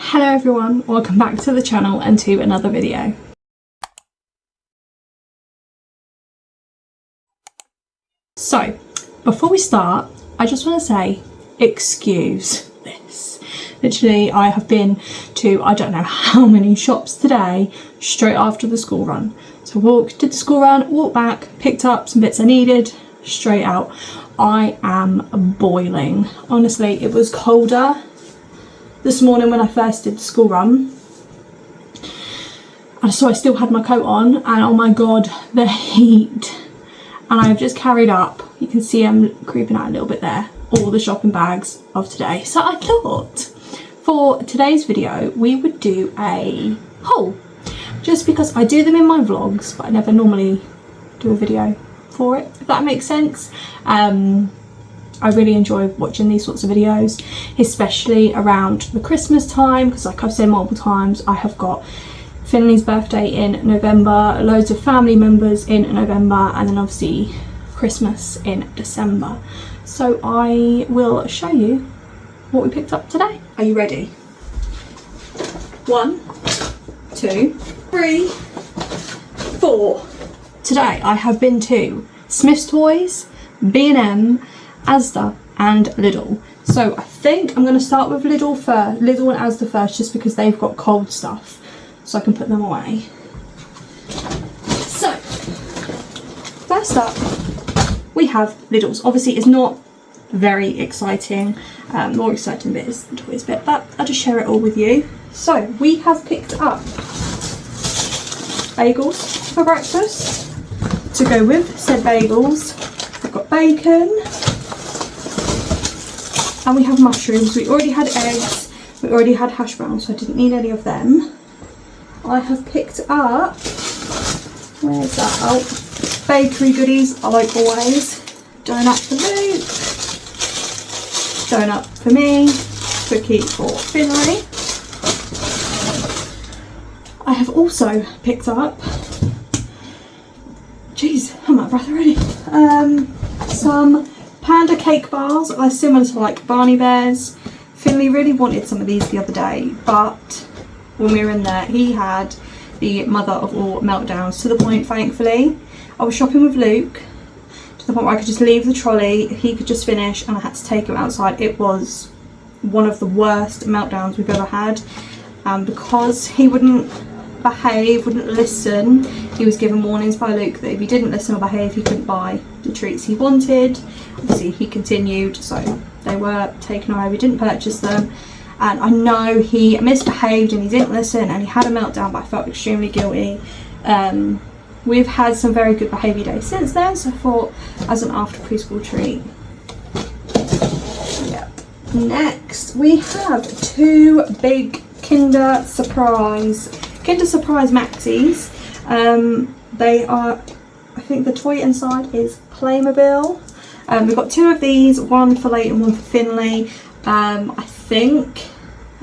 Hello everyone, welcome back to the channel and to another video. So, before we start, I just want to say, excuse this. Literally, I have been to I don't know how many shops today, straight after the school run. So did the school run, walked back, picked up some bits I needed, straight out. I am boiling. Honestly, it was colder this morning when I first did the school run. And so I still had my coat on, and oh my god, the heat. And I've just carried up, you can see I'm creeping out a little bit there, all the shopping bags of today. So I thought for today's video we would do a haul, just because I do them in my vlogs but I never normally do a video for it, if that makes sense. I really enjoy watching these sorts of videos, especially around the Christmas time, because like I've said multiple times, I have got Finley's birthday in November, loads of family members in November, and then obviously Christmas in December. So I will show you what we picked up today. Are you ready? 1, 2, 3, 4. Today I have been to Smyths Toys, B&M, Asda and Lidl. So I think I'm going to start with Lidl and Asda first, just because they've got cold stuff, so I can put them away. So first up we have Lidl's. Obviously it's not very exciting, more exciting bit is the toys bit, but I'll just share it all with you. So we have picked up bagels for breakfast to go with said bagels. We've got bacon and we have mushrooms. We already had eggs, we already had hash browns, so I didn't need any of them. I have picked up, where's that? Oh, bakery goodies, I like always. Donut for Luke, donut for me, cookie for Finley. I have also picked up, jeez, I'm out of breath already, some panda cake bars. They're similar to like Barney Bears. Finley really wanted some of these the other day, but when we were in there he had the mother of all meltdowns, to the point, thankfully, I was shopping with Luke to the point where I could just leave the trolley, he could just finish, and I had to take him outside. It was one of the worst meltdowns we've ever had, because he wouldn't behave, wouldn't listen. He was given warnings by Luke that if he didn't listen or behave he couldn't buy the treats he wanted. Obviously he continued, so they were taken away, we didn't purchase them. And I know he misbehaved and he didn't listen and he had a meltdown, but I felt extremely guilty. We've had some very good behaviour days since then, so I thought as an after preschool treat. Yep. Next we have 2 big Kinder Surprise Maxis. They are, I think the toy inside is Playmobil. We've got 2 of these, one for Leighton, one for Finley. I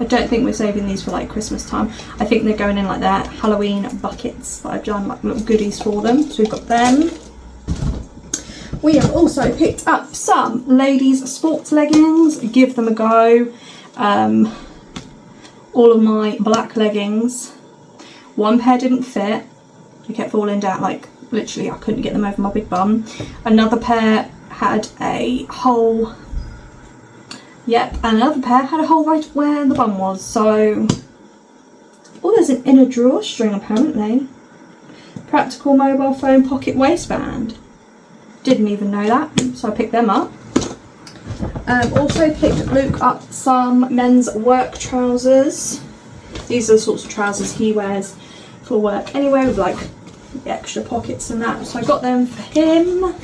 don't think we're saving these for like Christmas time. I think they're going in like their Halloween buckets that I've done, like little goodies for them. So we've got them. We have also picked up some ladies sports leggings. Give them a go. All of my black leggings. One pair didn't fit. They kept falling down, like literally I couldn't get them over my big bum. Another pair had a hole. Yep, and another pair had a hole right where the bum was. So, oh, there's an inner drawstring apparently. Practical mobile phone pocket waistband. Didn't even know that, so I picked them up. Also picked Luke up some men's work trousers. These are the sorts of trousers he wears for work anyway, with like the extra pockets and that. So I got them for him. I'm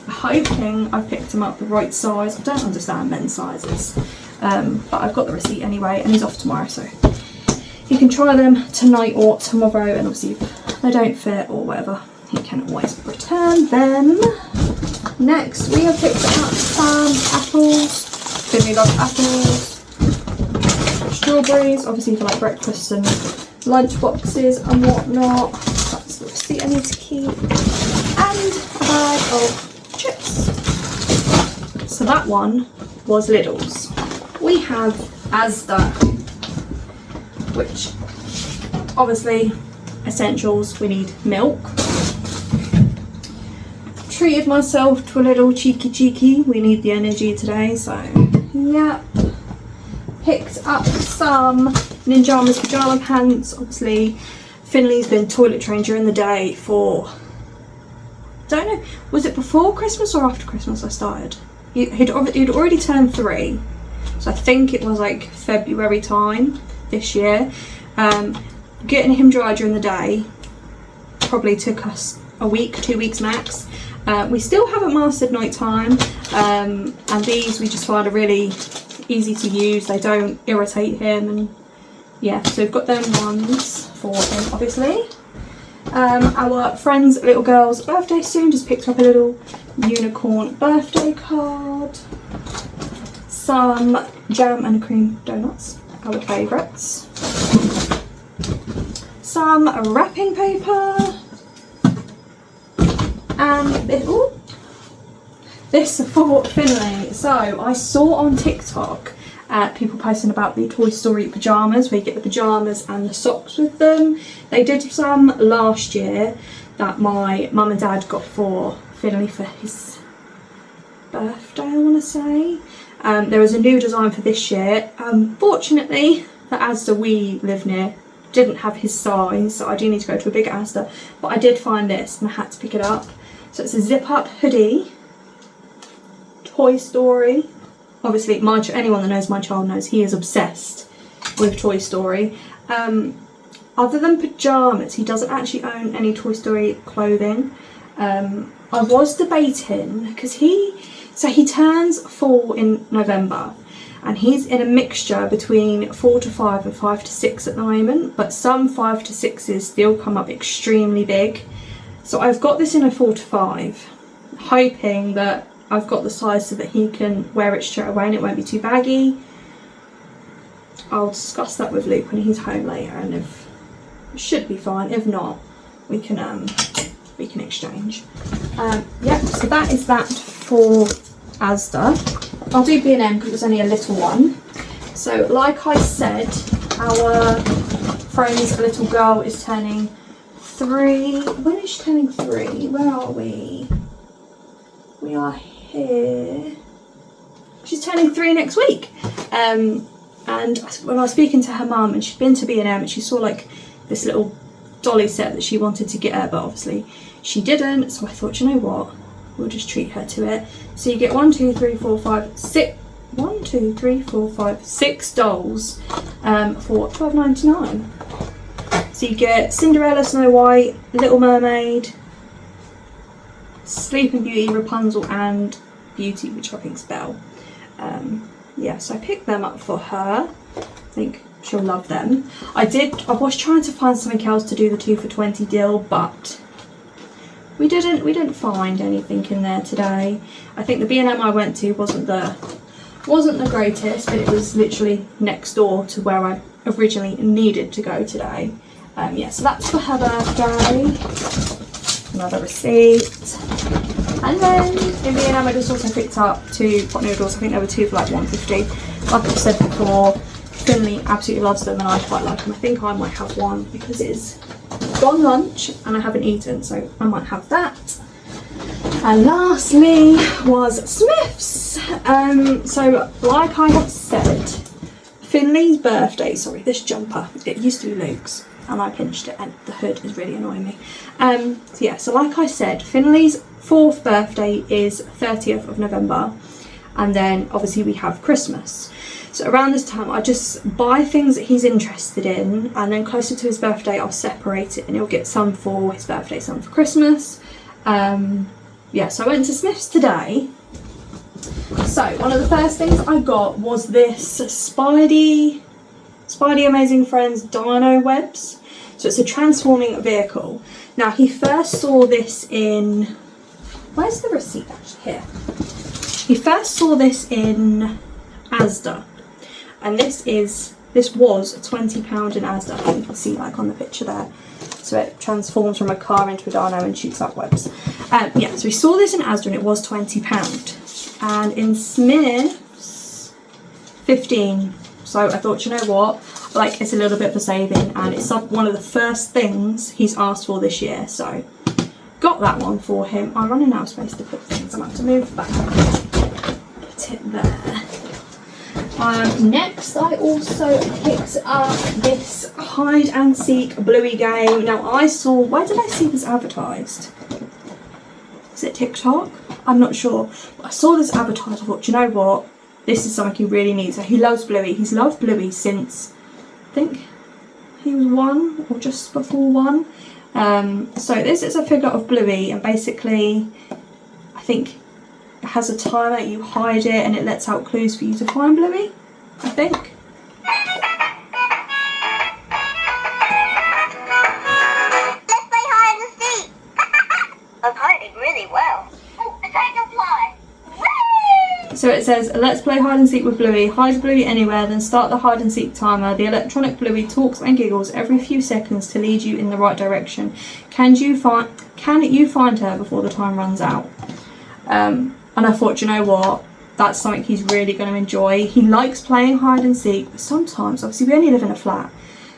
hoping I picked him up the right size. I don't understand men's sizes, but I've got the receipt anyway, and he's off tomorrow, so he can try them tonight or tomorrow, and obviously if they don't fit or whatever, he can always return them. Next we have picked up some apples. Finley loves apples. Strawberries, obviously for like breakfast and lunch boxes and whatnot. That's the receipt I need to keep. And a bag of chips. So that one was Lidl's. We have Asda. which obviously essentials, we need milk. Treated myself to a little cheeky, we need the energy today, so yeah. Picked up some Ninjamas pyjama pants. Obviously Finley's been toilet trained during the day for, don't know, was it before Christmas or after Christmas I started? He'd already turned 3, so I think it was like February time this year. Getting him dry during the day probably took us a week, 2 weeks max. We still haven't mastered night time, and these we just find are really easy to use. They don't irritate him, and yeah, so we've got them ones for him, obviously. Our friend's little girl's birthday soon, just picked up a little unicorn birthday card, some jam and cream donuts, our favourites, some wrapping paper, and this for Finley. So I saw on TikTok people posting about the Toy Story pyjamas, where you get the pyjamas and the socks with them. They did some last year that my mum and dad got for Finley for his birthday, I want to say. There was a new design for this year. Fortunately, the Asda we live near didn't have his size, so I do need to go to a bigger Asda, but I did find this and I had to pick it up. So it's a zip up hoodie, Toy Story. Obviously anyone that knows my child knows he is obsessed with Toy Story. Other than pyjamas, he doesn't actually own any Toy Story clothing. I was debating, because he turns 4 in November, and he's in a mixture between 4 to 5 and 5 to 6 at the moment, but some 5 to 6s still come up extremely big. So I've got this in a 4 to 5, hoping that I've got the size so that he can wear it straight away and it won't be too baggy. I'll discuss that with Luke when he's home later, and if it should be fine. If not, we can exchange. Yeah, so that is that for Asda. I'll do B&M because it's only a little one. So like I said, our friend's little girl is turning 3. When is she turning 3? Where are we? We are here. She's turning 3 next week. And when I was speaking to her mum, and she'd been to B&M and she saw like this little dolly set that she wanted to get her, but obviously she didn't, so I thought, you know what, we'll just treat her to it. So you get 6 dolls for $12.99. So you get Cinderella, Snow White, Little Mermaid, Sleeping Beauty, Rapunzel and Beauty, which I think's Belle. Yeah, so I picked them up for her. I think she'll love them. I was trying to find something else to do the 2 for $20 deal, but we didn't find anything in there today. I think the B&M I went to wasn't the greatest, but it was literally next door to where I originally needed to go today. Yeah, so that's for her birthday. Another receipt. And then in B&M I just also picked up 2 pot noodles. I think there were 2 for like $1.50. Like I've said before, Finley absolutely loves them and I quite like them. I think I might have one because it's gone lunch and I haven't eaten, so I might have that. And lastly was Smyths. So like I have said, Finley's birthday, sorry, this jumper, it used to be Luke's and I pinched it and the hood is really annoying me. So yeah, so like I said, Finley's 4th birthday is 30th of November, and then obviously we have Christmas. So around this time I just buy things that he's interested in, and then closer to his birthday I'll separate it and he'll get some for his birthday, some for Christmas. Yeah, so I went to Smyths today. So one of the first things I got was this Spidey Amazing Friends Dino Webs. So it's a transforming vehicle. Now he first saw this in, where's the receipt actually? Here. He first saw this in Asda, and this was £20 in Asda. I think you can see like on the picture there. So it transforms from a car into a dino and shoots up webs. Yeah, so we saw this in Asda and it was £20, and in Smyths 15. So I thought, you know what, like it's a little bit of a saving, and it's one of the first things he's asked for this year, so got that one for him. I'm running out of space to put things. I'm going to have to move back. Put it there. Next, I also picked up this hide and seek Bluey game. Now, I saw, where did I see this advertised? Is it TikTok? I'm not sure. But I saw this advertised. I thought, do you know what? This is something he really needs. So he loves Bluey. He's loved Bluey since, I think he was 1 or just before 1. So this is a figure of Bluey, and basically, I think it has a timer, you hide it and it lets out clues for you to find Bluey, I think. Let's play hide and seek. I'm hiding really well. Oh, the tiger fly. So it says, let's play hide and seek with Bluey. Hide Bluey anywhere, then start the hide and seek timer. The electronic Bluey talks and giggles every few seconds to lead you in the right direction. Can you find her before the time runs out? And I thought, you know what? That's something he's really going to enjoy. He likes playing hide and seek, but sometimes, obviously, we only live in a flat,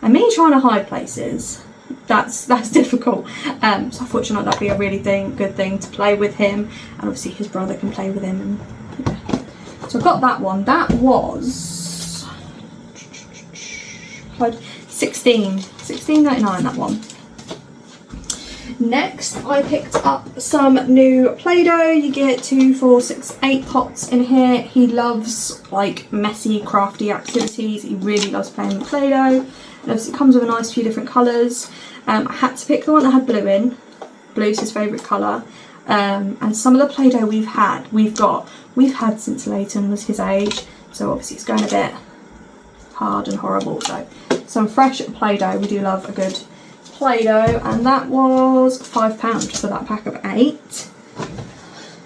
and me trying to hide places, that's difficult. So I thought, you know, that'd be a really good thing to play with him, and obviously his brother can play with him. And yeah. So I got that one. That was $16.99. That one. Next, I picked up some new Play-Doh. You get 2, 4, 6, 8 pots in here. He loves like messy, crafty activities. He really loves playing with Play-Doh. And obviously it comes with a nice few different colours. I had to pick the one that had blue in. Blue's his favourite colour. And some of the Play-Doh we've had since Leighton was his age. So obviously it's going a bit hard and horrible. So some fresh Play-Doh. We do love a good Play-Doh, and that was £5 for that pack of 8.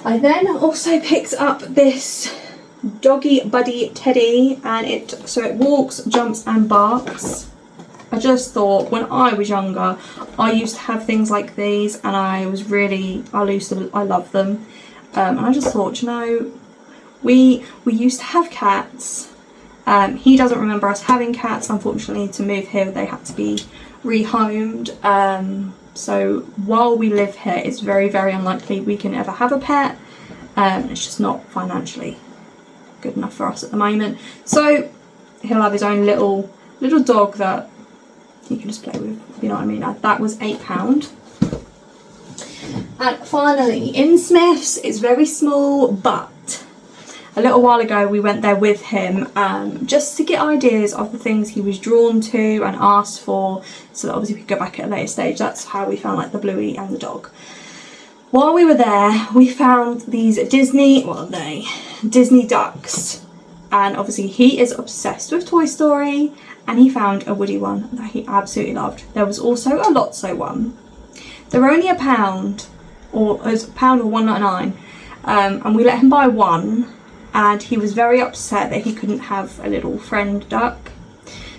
I then also picked up this Doggy Buddy Teddy, and it walks, jumps and barks. I just thought, when I was younger, I used to have things like these, and I love them. And I just thought, you know, we used to have cats. He doesn't remember us having cats. Unfortunately, to move here, they had to be rehomed. So while we live here, it's very, very unlikely we can ever have a pet. It's just not financially good enough for us at the moment. So he'll have his own little dog that he can just play with, you know what I mean. That was £8. And finally, in Smyths, it's very small, but a little while ago we went there with him just to get ideas of the things he was drawn to and asked for, so that obviously we could go back at a later stage. That's how we found like the Bluey and the dog. While we were there, we found these Disney ducks, and obviously he is obsessed with Toy Story, and he found a Woody one that he absolutely loved. There was also a Lotso one. They were only £1, or it was £1 or $1.99, and we let him buy one. And he was very upset that he couldn't have a little friend duck.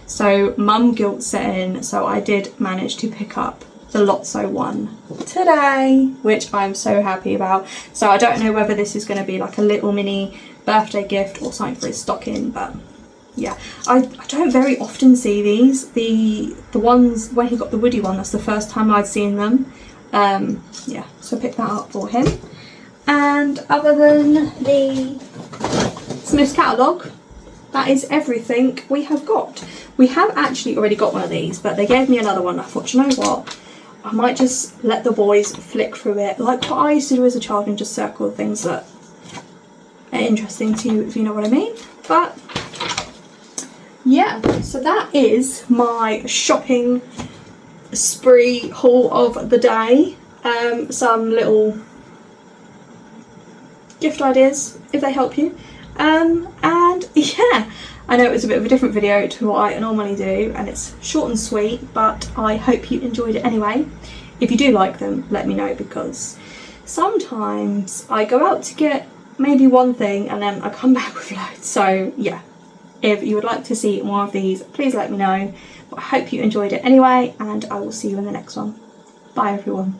So mum guilt set in, so I did manage to pick up the Lotso one today, which I'm so happy about. So I don't know whether this is going to be like a little mini birthday gift or something for his stocking, but yeah. I don't very often see these. The ones when he got the Woody one, that's the first time I'd seen them. Yeah, so I picked that up for him. And other than the Smyths catalogue, that is everything we have got. We have actually already got one of these, but they gave me another one. I thought, you know what? I might just let the boys flick through it, like what I used to do as a child, and just circle things that are interesting to you, if you know what I mean. But yeah, so that is my shopping spree haul of the day. Some little gift ideas if they help you, and yeah, I know it was a bit of a different video to what I normally do, and it's short and sweet, but I hope you enjoyed it anyway. If you do like them, let me know, because sometimes I go out to get maybe one thing and then I come back with loads. So yeah, if you would like to see more of these, please let me know. But I hope you enjoyed it anyway, and I will see you in the next one. Bye everyone.